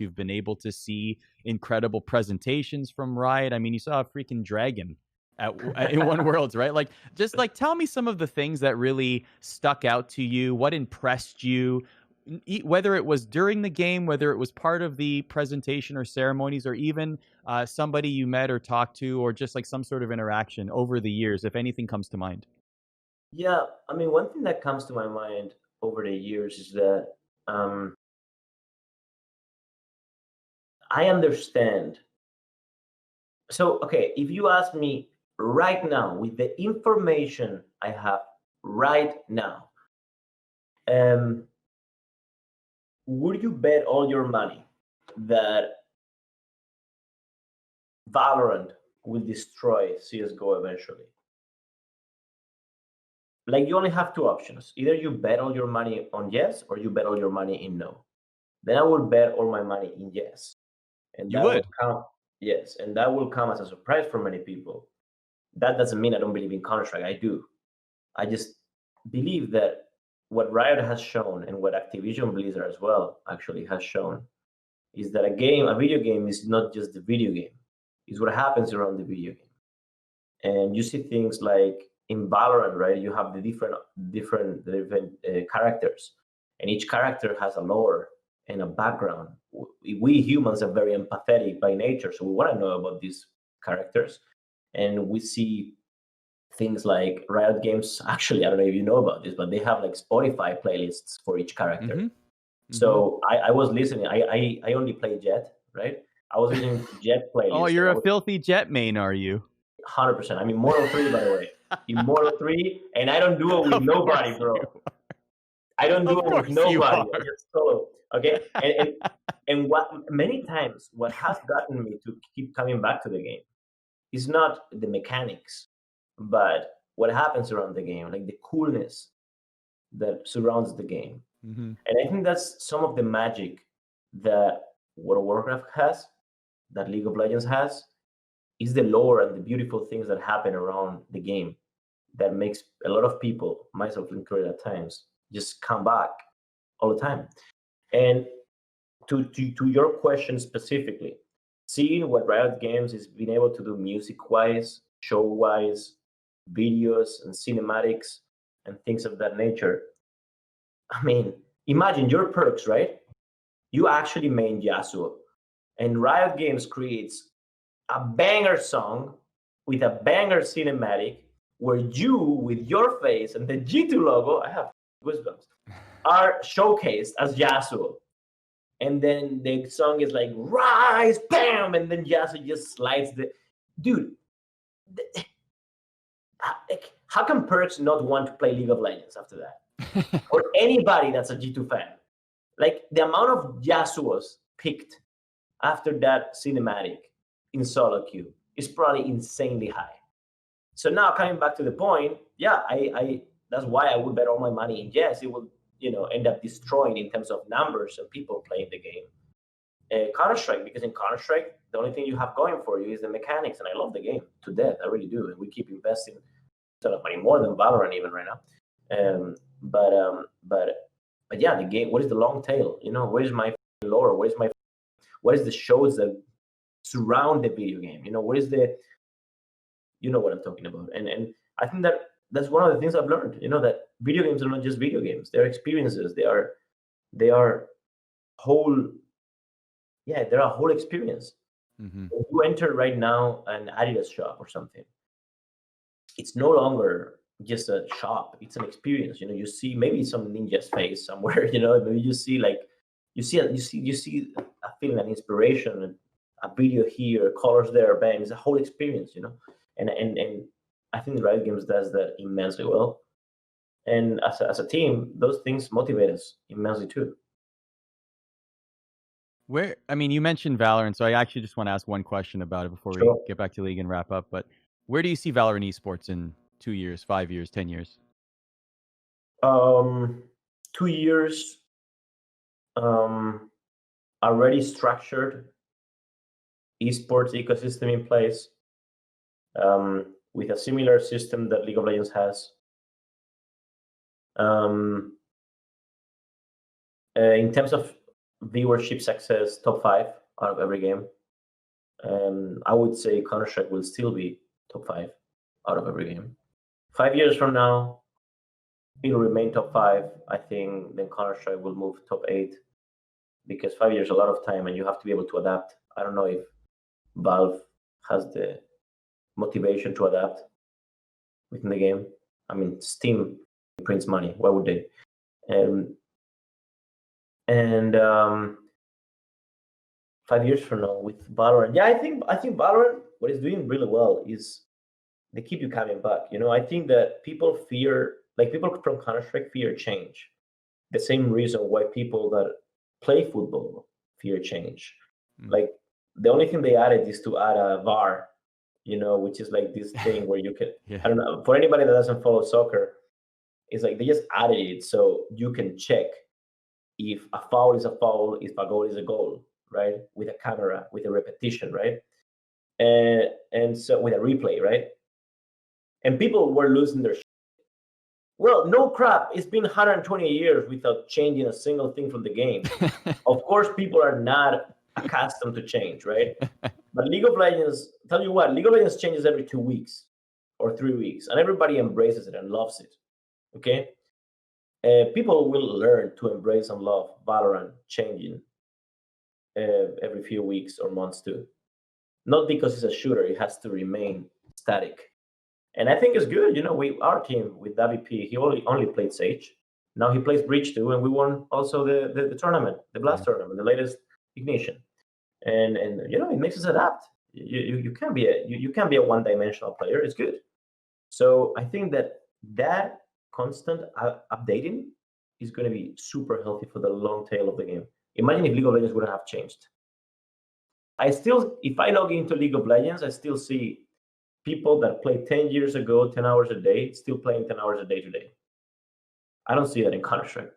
You've been able to see incredible presentations from Riot. I mean, you saw a freaking dragon in One Worlds, right? Like, just like tell me some of the things that really stuck out to you. What impressed you? Whether it was during the game, whether it was part of the presentation or ceremonies, or even somebody you met or talked to, or just like some sort of interaction over the years, if anything comes to mind. Yeah, I mean, one thing that comes to my mind over the years is that I understand. So, okay, if you ask me right now, with the information I have right now, um, would you bet all your money that Valorant will destroy CSGO eventually? Like, you only have two options. Either you bet all your money on yes, or you bet all your money in no. Then I would bet all my money in yes. And You that will would. come, yes, and that will come as a surprise for many people. That doesn't mean I don't believe in Counter-Strike. I do. I just believe that what Riot has shown, and what Activision Blizzard as well actually has shown, is that a video game is not just the video game. It's what happens around the video game. And you see things like in Valorant, right? You have the different characters, and each character has a lore and a background. We humans are very empathetic by nature, so we want to know about these characters. And we see things like Riot Games. Actually, I don't know if you know about this, but they have like Spotify playlists for each character. Mm-hmm. So I was listening. I only play Jet, right? I was listening to Jet playlist. Oh, you're a filthy Jet main, are you? 100%. I'm Immortal 3, by the way. Immortal 3, and I don't do it with nobody, bro. I don't do it with nobody. I just solo. Okay? And what many times what has gotten me to keep coming back to the game is not the mechanics, but what happens around the game, like the coolness that surrounds the game. Mm-hmm. And I think that's some of the magic that World of Warcraft has, that League of Legends has, is the lore and the beautiful things that happen around the game that makes a lot of people, myself included at times, just come back all the time. And to your question specifically, seeing what Riot Games is being able to do music-wise, show-wise, videos and cinematics and things of that nature. I mean, imagine your perks, right? You actually main Yasuo, and Riot Games creates a banger song with a banger cinematic where you, with your face and the G2 logo, I have goosebumps, are showcased as Yasuo. And then the song is like, rise, bam, and then Yasuo just slides the... Dude, how can Perks not want to play League of Legends after that? Or anybody that's a G2 fan. Like, the amount of Yasuos picked after that cinematic in solo queue is probably insanely high. So now coming back to the point, yeah, I that's why I would bet all my money in yes, it will, end up destroying in terms of numbers of people playing the game. Counter-Strike, because in Counter-Strike, the only thing you have going for you is the mechanics, and I love the game to death. I really do, and we keep investing a lot of money, more than Valorant even right now. But yeah, the game. What is the long tail? Where's my lore? What is the shows that surround the video game? What is the... You know what I'm talking about, and I think that's one of the things I've learned. That video games are not just video games; they're experiences. They are whole. Yeah, they're a whole experience. Mm-hmm. If you enter right now an Adidas shop or something, it's no longer just a shop; it's an experience. You see maybe some ninja's face somewhere. Maybe you see a feeling, an inspiration, a video here, colors there, bam. It's a whole experience. And I think the Riot Games does that immensely well. And as a team, those things motivate us immensely too. You mentioned Valorant, so I actually just want to ask one question about it before we get back to League and wrap up. But where do you see Valorant Esports in 2 years, 5 years, 10 years? 2 years, already structured esports ecosystem in place, with a similar system that League of Legends has. In terms of viewership success, top 5 out of every game. I would say Counter-Strike will still be top 5 out of every game. 5 years from now, it'll remain top 5. I think then Counter-Strike will move top 8, because 5 years is a lot of time and you have to be able to adapt. I don't know if Valve has the motivation to adapt within the game. I mean, Steam prints money. Why would they? And 5 years from now with Valorant, I think Valorant, what it's doing really well is they keep you coming back. I think that people from Counter-Strike fear change. The same reason why people that play football fear change. Like, the only thing they added is to add a VAR, which is like this thing where you can, I don't know, for anybody that doesn't follow soccer, it's like they just added it so you can check if a foul is a foul, if a goal is a goal, right? With a camera, with a repetition, right? And so with a replay, right? And people were losing their shit. Well, no crap. It's been 120 years without changing a single thing from the game. Of course, people are not accustomed to change, right? But League of Legends, tell you what, League of Legends changes every 2 weeks or 3 weeks, and everybody embraces it and loves it, okay? People will learn to embrace and love Valorant changing every few weeks or months too. Not because it's a shooter, it has to remain static. And I think it's good. Our team with WP, he only played Sage. Now he plays Breach too, and we won also the tournament, the Blast tournament, the latest Ignition. And it makes us adapt. You can't be a one-dimensional player. It's good. So I think that constant updating is going to be super healthy for the long tail of the game. Imagine if League of Legends wouldn't have changed. If I log into League of Legends, I still see people that played 10 years ago, 10 hours a day, still playing 10 hours a day today. I don't see that in Counter-Strike.